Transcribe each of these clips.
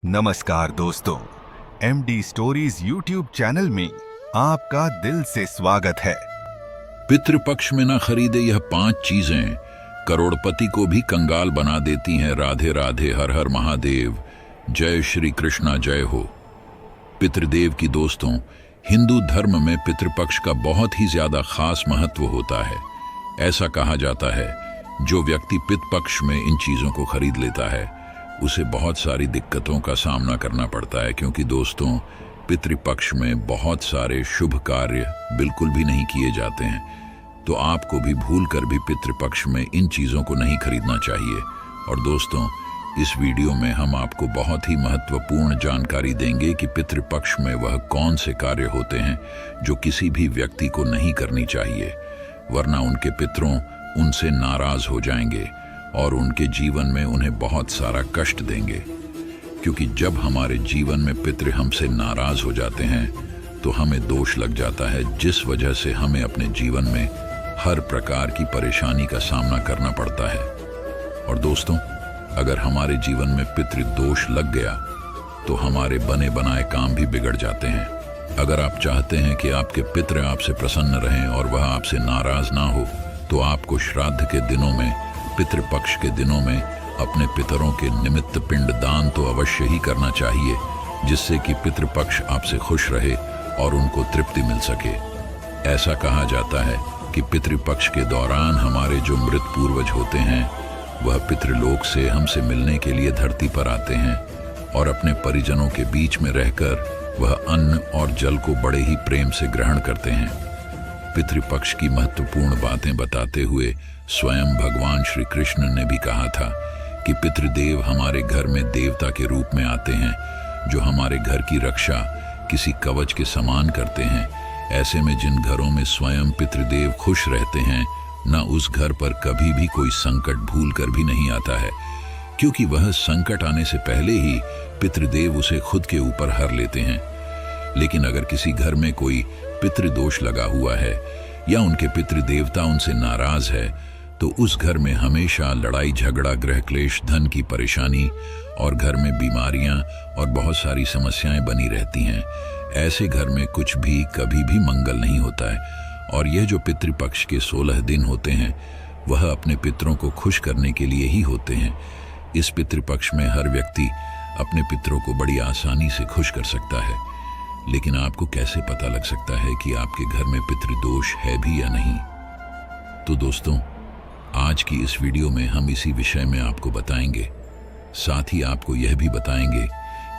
नमस्कार दोस्तों, MD stories YouTube channel में आपका दिल से स्वागत है। पितृपक्ष में न खरीदे यह 5 चीजें करोड़पति को भी कंगाल बना देती हैं। राधे राधे, हर हर महादेव, जय श्री कृष्णा, जय हो। पितृदेव की दोस्तों, हिंदू धर्म में पितृपक्ष का बहुत ही ज्यादा खास महत्व होता है। ऐसा कहा जाता है जो व्यक्ति पितृपक्ष में इन चीजों को खरीद लेता है उसे बहुत सारी दिक्कतों का सामना करना पड़ता है, क्योंकि दोस्तों पितृपक्ष में बहुत सारे शुभ कार्य बिल्कुल भी नहीं किए जाते हैं। तो आपको भी भूल कर भी पितृपक्ष में इन चीज़ों को नहीं खरीदना चाहिए। और दोस्तों, इस वीडियो में हम आपको बहुत ही महत्वपूर्ण जानकारी देंगे कि पितृपक्ष में वह कौन से कार्य होते हैं जो किसी भी व्यक्ति को नहीं करनी चाहिए, वरना उनके पितरों उनसे नाराज हो जाएंगे और उनके जीवन में उन्हें बहुत सारा कष्ट देंगे। क्योंकि जब हमारे जीवन में पितृ हमसे नाराज हो जाते हैं तो हमें दोष लग जाता है, जिस वजह से हमें अपने जीवन में हर प्रकार की परेशानी का सामना करना पड़ता है। और दोस्तों, अगर हमारे जीवन में पितृ दोष लग गया तो हमारे बने बनाए काम भी बिगड़ जाते हैं। अगर आप चाहते हैं कि आपके पितृ आपसे प्रसन्न रहें और वह आपसे नाराज ना हो, तो आपको श्राद्ध के दिनों में, पितृपक्ष के दिनों में अपने पितरों के निमित्त पिंड दान तो अवश्य ही करना चाहिए, जिससे कि पितृपक्ष आपसे खुश रहे और उनको तृप्ति मिल सके। ऐसा कहा जाता है कि पितृपक्ष के दौरान हमारे जो मृत पूर्वज होते हैं वह पितृलोक से हमसे मिलने के लिए धरती पर आते हैं और अपने परिजनों के बीच में रहकर वह अन्न और जल को बड़े ही प्रेम से ग्रहण करते हैं। पितृपक्ष की महत्वपूर्ण बातें बताते हुए स्वयं भगवान श्री कृष्ण ने भी कहा था कि पितृदेव हमारे घर में देवता के रूप में आते हैं, जो हमारे घर की रक्षा किसी कवच के समान करते हैं। ऐसे में जिन घरों में स्वयं पितृदेव खुश रहते हैं, न उस घर पर कभी भी कोई संकट भूल कर भी नहीं आता है, क्योंकि वह संकट आने से पहले ही पितृदेव उसे खुद के ऊपर हर लेते हैं। लेकिन अगर किसी घर में कोई पितृदोष लगा हुआ है या उनके पितृदेवता उनसे नाराज है, तो उस घर में हमेशा लड़ाई झगड़ा, गृह क्लेश, धन की परेशानी और घर में बीमारियां और बहुत सारी समस्याएं बनी रहती हैं। ऐसे घर में कुछ भी कभी भी मंगल नहीं होता है। और यह जो पितृपक्ष के 16 दिन होते हैं वह अपने पितरों को खुश करने के लिए ही होते हैं। इस पितृपक्ष में हर व्यक्ति अपने पितरों को बड़ी आसानी से खुश कर सकता है। लेकिन आपको कैसे पता लग सकता है कि आपके घर में पितृदोष है भी या नहीं? तो दोस्तों, आज की इस वीडियो में हम इसी विषय में आपको बताएंगे। साथ ही आपको यह भी बताएंगे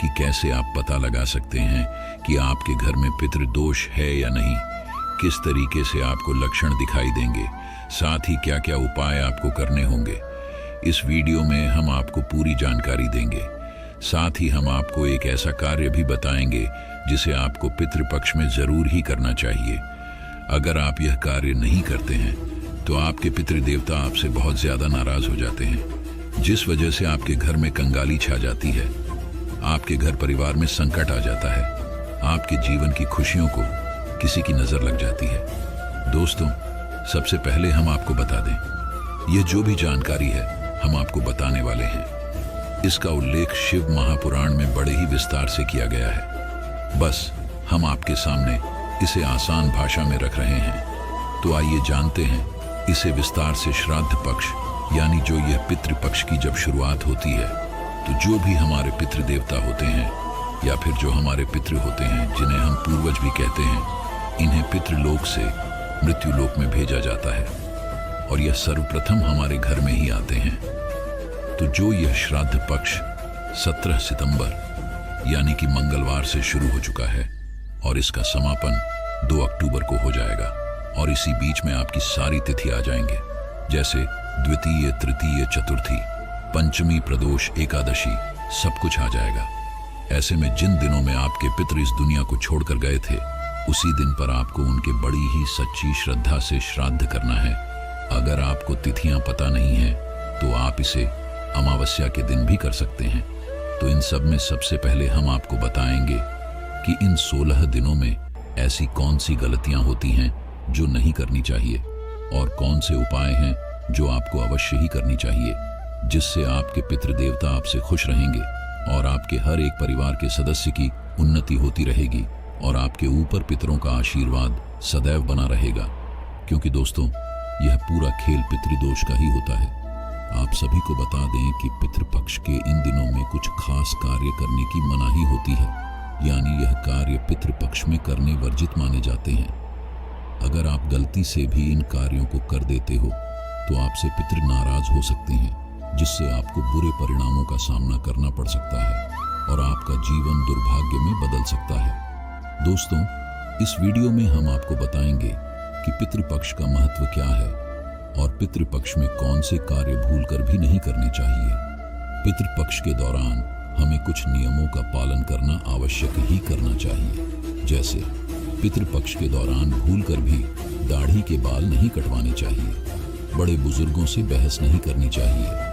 कि कैसे आप पता लगा सकते हैं कि आपके घर में पितृदोष है या नहीं, किस तरीके से आपको लक्षण दिखाई देंगे, साथ ही क्या क्या उपाय आपको करने होंगे। इस वीडियो में हम आपको पूरी जानकारी देंगे। साथ ही हम आपको एक ऐसा कार्य भी बताएंगे जिसे आपको पितृपक्ष में जरूर ही करना चाहिए। अगर आप यह कार्य नहीं करते हैं तो आपके पितृदेवता आपसे बहुत ज्यादा नाराज हो जाते हैं, जिस वजह से आपके घर में कंगाली छा जाती है, आपके घर परिवार में संकट आ जाता है, आपके जीवन की खुशियों को किसी की नजर लग जाती है। दोस्तों, सबसे पहले हम आपको बता दें, यह जो भी जानकारी है हम आपको बताने वाले हैं, इसका उल्लेख शिव महापुराण में बड़े ही विस्तार से किया गया है। बस हम आपके सामने इसे आसान भाषा में रख रहे हैं। तो आइए जानते हैं इसे विस्तार से। श्राद्ध पक्ष यानी जो यह पितृपक्ष की जब शुरुआत होती है, तो जो भी हमारे पितृदेवता होते हैं या फिर जो हमारे पितृ होते हैं, जिन्हें हम पूर्वज भी कहते हैं, इन्हें पितृलोक से मृत्युलोक में भेजा जाता है और यह सर्वप्रथम हमारे घर में ही आते हैं। तो जो यह श्राद्ध पक्ष 17 सितंबर यानी कि मंगलवार से शुरू हो चुका है और इसका समापन 2 अक्टूबर को हो जाएगा। और इसी बीच में आपकी सारी तिथि आ जाएंगे, जैसे द्वितीय, तृतीय, चतुर्थी, पंचमी, प्रदोष, एकादशी, सब कुछ आ जाएगा। ऐसे में जिन दिनों में आपके पितृ इस दुनिया को छोड़कर गए थे, उसी दिन पर आपको उनके बड़ी ही सच्ची श्रद्धा से श्राद्ध करना है। अगर आपको तिथियां पता नहीं है तो आप इसे अमावस्या के दिन भी कर सकते हैं। तो इन सब में सबसे पहले हम आपको बताएंगे कि इन 16 दिनों में ऐसी कौन सी गलतियां होती हैं जो नहीं करनी चाहिए और कौन से उपाय हैं जो आपको अवश्य ही करनी चाहिए, जिससे आपके पितृदेवता आपसे खुश रहेंगे और आपके हर एक परिवार के सदस्य की उन्नति होती रहेगी और आपके ऊपर पितरों का आशीर्वाद सदैव बना रहेगा। क्योंकि दोस्तों, यह पूरा खेल पितृदोष का ही होता है। आप सभी को बता दें कि पितृपक्ष के इन दिनों में कुछ खास कार्य करने की मनाही होती है, यानी यह कार्य पितृपक्ष में करने वर्जित माने जाते हैं। अगर आप गलती से भी इन कार्यों को कर देते हो तो आपसे पितृ नाराज हो सकते हैं, जिससे आपको बुरे परिणामों का सामना करना पड़ सकता है और आपका जीवन दुर्भाग्य में बदल सकता है। दोस्तों, इस वीडियो में हम आपको बताएंगे कि पितृपक्ष का महत्व क्या है और पितृपक्ष में कौन से कार्य भूलकर भी नहीं करने चाहिए। पितृपक्ष के दौरान हमें कुछ नियमों का पालन करना आवश्यक ही करना चाहिए। जैसे पितृपक्ष के दौरान भूलकर भी दाढ़ी के बाल नहीं कटवाने चाहिए, बड़े बुजुर्गों से बहस नहीं करनी चाहिए।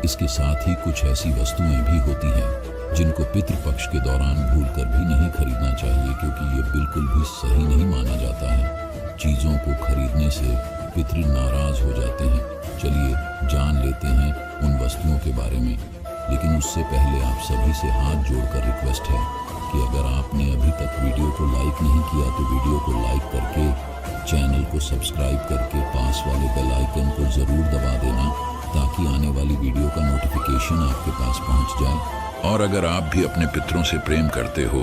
इसके साथ ही कुछ ऐसी वस्तुएं भी होती हैं जिनको पितृपक्ष के दौरान भूलकर भी नहीं खरीदना चाहिए, क्योंकि ये बिल्कुल भी सही नहीं माना जाता है। चीजों को खरीदने से पितृ नाराज हो जाते हैं। चलिए जान लेते हैं उन वस्तुओं के बारे में, लेकिन उससे पहले आप सभी से हाथ जोड़कर रिक्वेस्ट है कि अगर आपने अभी तक वीडियो को लाइक नहीं किया तो वीडियो को लाइक करके चैनल को सब्सक्राइब करके पास वाले बेल आइकन को जरूर दबा देना, ताकि आने वाली वीडियो का नोटिफिकेशन आपके पास पहुंच जाए। और अगर आप भी अपने पितरों से प्रेम करते हो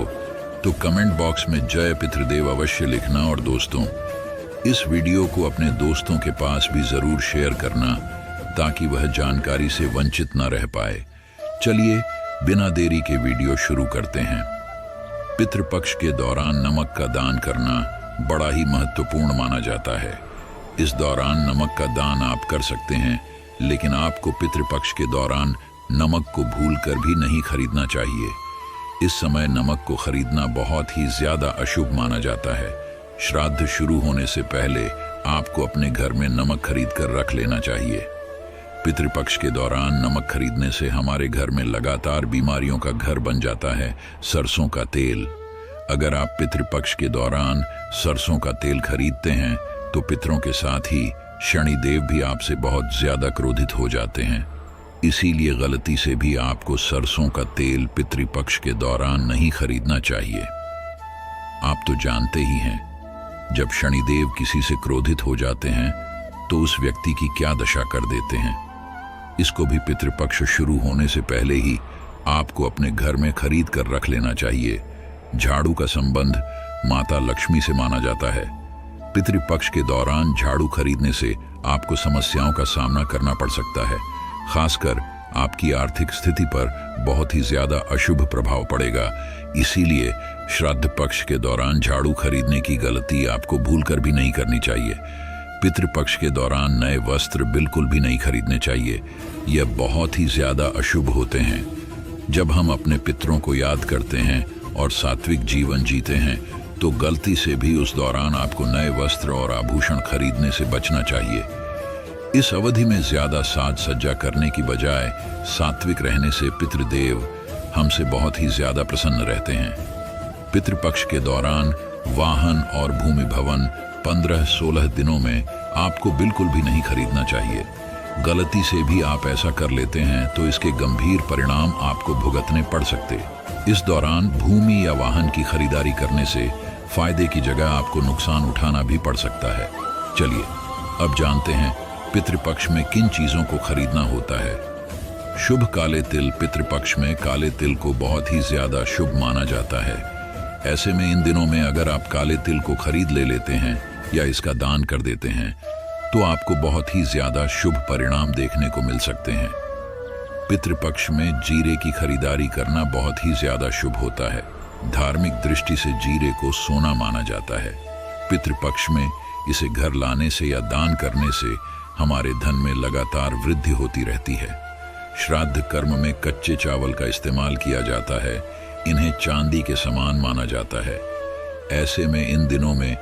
तो कमेंट बॉक्स में जय पितृदेव अवश्य लिखना। और दोस्तों, इस वीडियो को अपने दोस्तों के पास भी जरूर शेयर करना, ताकि वह जानकारी से वंचित न रह पाए। चलिए बिना देरी के वीडियो शुरू करते हैं। पितृपक्ष के दौरान नमक का दान करना बड़ा ही महत्वपूर्ण माना जाता है। इस दौरान नमक का दान आप कर सकते हैं, लेकिन आपको पितृपक्ष के दौरान नमक को भूलकर भी नहीं खरीदना चाहिए। इस समय नमक को खरीदना बहुत ही ज्यादा अशुभ माना जाता है। श्राद्ध शुरू होने से पहले आपको अपने घर में नमक खरीद कर रख लेना चाहिए। पितृपक्ष के दौरान नमक खरीदने से हमारे घर में लगातार बीमारियों का घर बन जाता है। सरसों का तेल, अगर आप पितृपक्ष के दौरान सरसों का तेल खरीदते हैं तो पितरों के साथ ही शनिदेव भी आपसे बहुत ज्यादा क्रोधित हो जाते हैं। इसीलिए गलती से भी आपको सरसों का तेल पितृपक्ष के दौरान नहीं खरीदना चाहिए। आप तो जानते ही हैं, जब शनिदेव किसी से क्रोधित हो जाते हैं तो उस व्यक्ति की क्या दशा कर देते हैं। इसको भी पितृपक्ष शुरू होने से पहले ही आपको अपने घर में खरीद कर रख लेना चाहिए। झाड़ू का संबंध माता लक्ष्मी से माना जाता है। पितृपक्ष के दौरान झाड़ू खरीदने से आपको समस्याओं का सामना करना पड़ सकता है। खासकर आपकी आर्थिक स्थिति पर बहुत ही ज्यादा अशुभ प्रभाव पड़ेगा। इसीलिए श्राद्ध पक्ष के दौरान झाड़ू खरीदने की गलती आपको भूलकर भी नहीं करनी चाहिए। पितृपक्ष के दौरान नए वस्त्र बिल्कुल भी नहीं खरीदने चाहिए। यह बहुत ही ज्यादा अशुभ होते हैं। जब हम अपने पितरों को याद करते हैं और सात्विक जीवन जीते हैं तो गलती से भी उस दौरान आपको नए वस्त्र और आभूषण खरीदने से बचना चाहिए। इस अवधि में ज्यादा साज सज्जा करने की बजाय सात्विक रहने से पितृदेव हमसे बहुत ही ज्यादा प्रसन्न रहते हैं। पितृपक्ष के दौरान वाहन और भूमि भवन 15-16 दिनों में आपको बिल्कुल भी नहीं खरीदना चाहिए। गलती से भी आप ऐसा कर लेते हैं तो इसके गंभीर परिणाम आपको भुगतने पड़ सकते। इस दौरान भूमि या वाहन की खरीदारी करने से फायदे की जगह आपको नुकसान उठाना भी पड़ सकता है। चलिए अब जानते हैं पितृपक्ष में किन चीजों को खरीदना होता है। शुभ काले तिल, पितृपक्ष में काले तिल को बहुत ही ज्यादा शुभ माना जाता है। ऐसे में इन दिनों में अगर आप काले तिल को खरीद ले लेते हैं या इसका दान कर देते हैं तो आपको बहुत ही ज्यादा शुभ परिणाम देखने को मिल सकते हैं। पितृपक्ष में जीरे की खरीदारी करना बहुत ही ज्यादा शुभ होता है। धार्मिक दृष्टि से जीरे को सोना माना जाता है। पितृपक्ष में इसे घर लाने से या दान करने से हमारे धन में लगातार वृद्धि होती रहती है। श्राद्ध कर्म में कच्चे चावल का इस्तेमाल किया जाता है। इन्हें चांदी के समान माना जाता है। ऐसे में इन दिनों में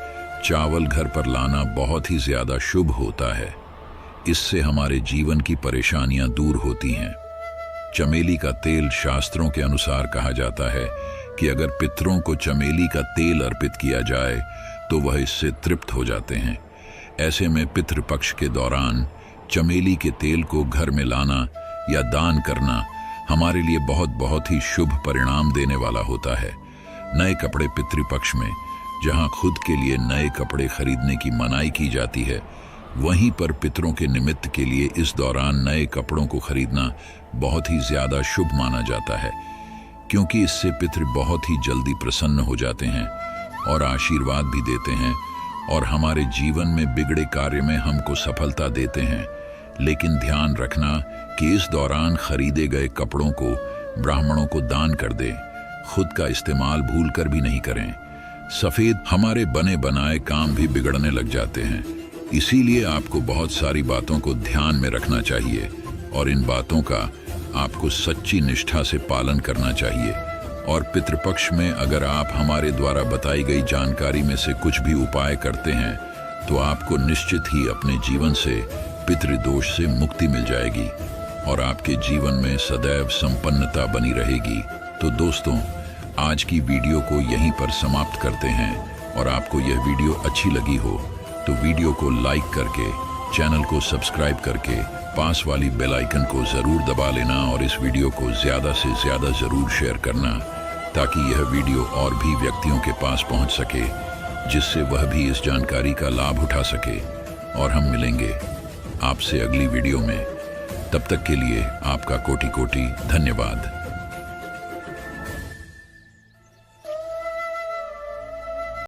चावल घर पर लाना बहुत ही ज्यादा शुभ होता है। इससे हमारे जीवन की परेशानियां दूर होती हैं। चमेली का तेल शास्त्रों के अनुसार कहा जाता है कि अगर पितरों को चमेली का तेल अर्पित किया जाए तो वह इससे तृप्त हो जाते हैं। ऐसे में पितृपक्ष के दौरान चमेली के तेल को घर में लाना या दान करना हमारे लिए बहुत बहुत ही शुभ परिणाम देने वाला होता है। नए कपड़े पितृपक्ष में जहां खुद के लिए नए कपड़े खरीदने की मनाही की जाती है, वहीं पर पितरों के निमित्त के लिए इस दौरान नए कपड़ों को खरीदना बहुत ही ज्यादा शुभ माना जाता है, क्योंकि इससे पितृ बहुत ही जल्दी प्रसन्न हो जाते हैं और आशीर्वाद भी देते हैं और हमारे जीवन में बिगड़े कार्य में हमको सफलता देते हैं। लेकिन ध्यान रखना कि इस दौरान खरीदे गए कपड़ों को ब्राह्मणों को दान कर दे, खुद का इस्तेमाल भूलकर भी नहीं करें। सफेद हमारे बने बनाए काम भी बिगड़ने लग जाते हैं, इसीलिए आपको बहुत सारी बातों को ध्यान में रखना चाहिए और इन बातों का आपको सच्ची निष्ठा से पालन करना चाहिए। और पितृपक्ष में अगर आप हमारे द्वारा बताई गई जानकारी में से कुछ भी उपाय करते हैं तो आपको निश्चित ही अपने जीवन से पितृदोष से मुक्ति मिल जाएगी और आपके जीवन में सदैव संपन्नता बनी रहेगी। तो दोस्तों, आज की वीडियो को यहीं पर समाप्त करते हैं और आपको यह वीडियो अच्छी लगी हो तो वीडियो को लाइक करके, चैनल को सब्सक्राइब करके पास वाली बेल आइकन को जरूर दबा लेना और इस वीडियो को ज्यादा से ज्यादा जरूर शेयर करना ताकि यह वीडियो और भी व्यक्तियों के पास पहुंच सके, जिससे वह भी इस जानकारी का लाभ उठा सके। और हम मिलेंगे आपसे अगली वीडियो में। तब तक के लिए आपका कोटि कोटि धन्यवाद।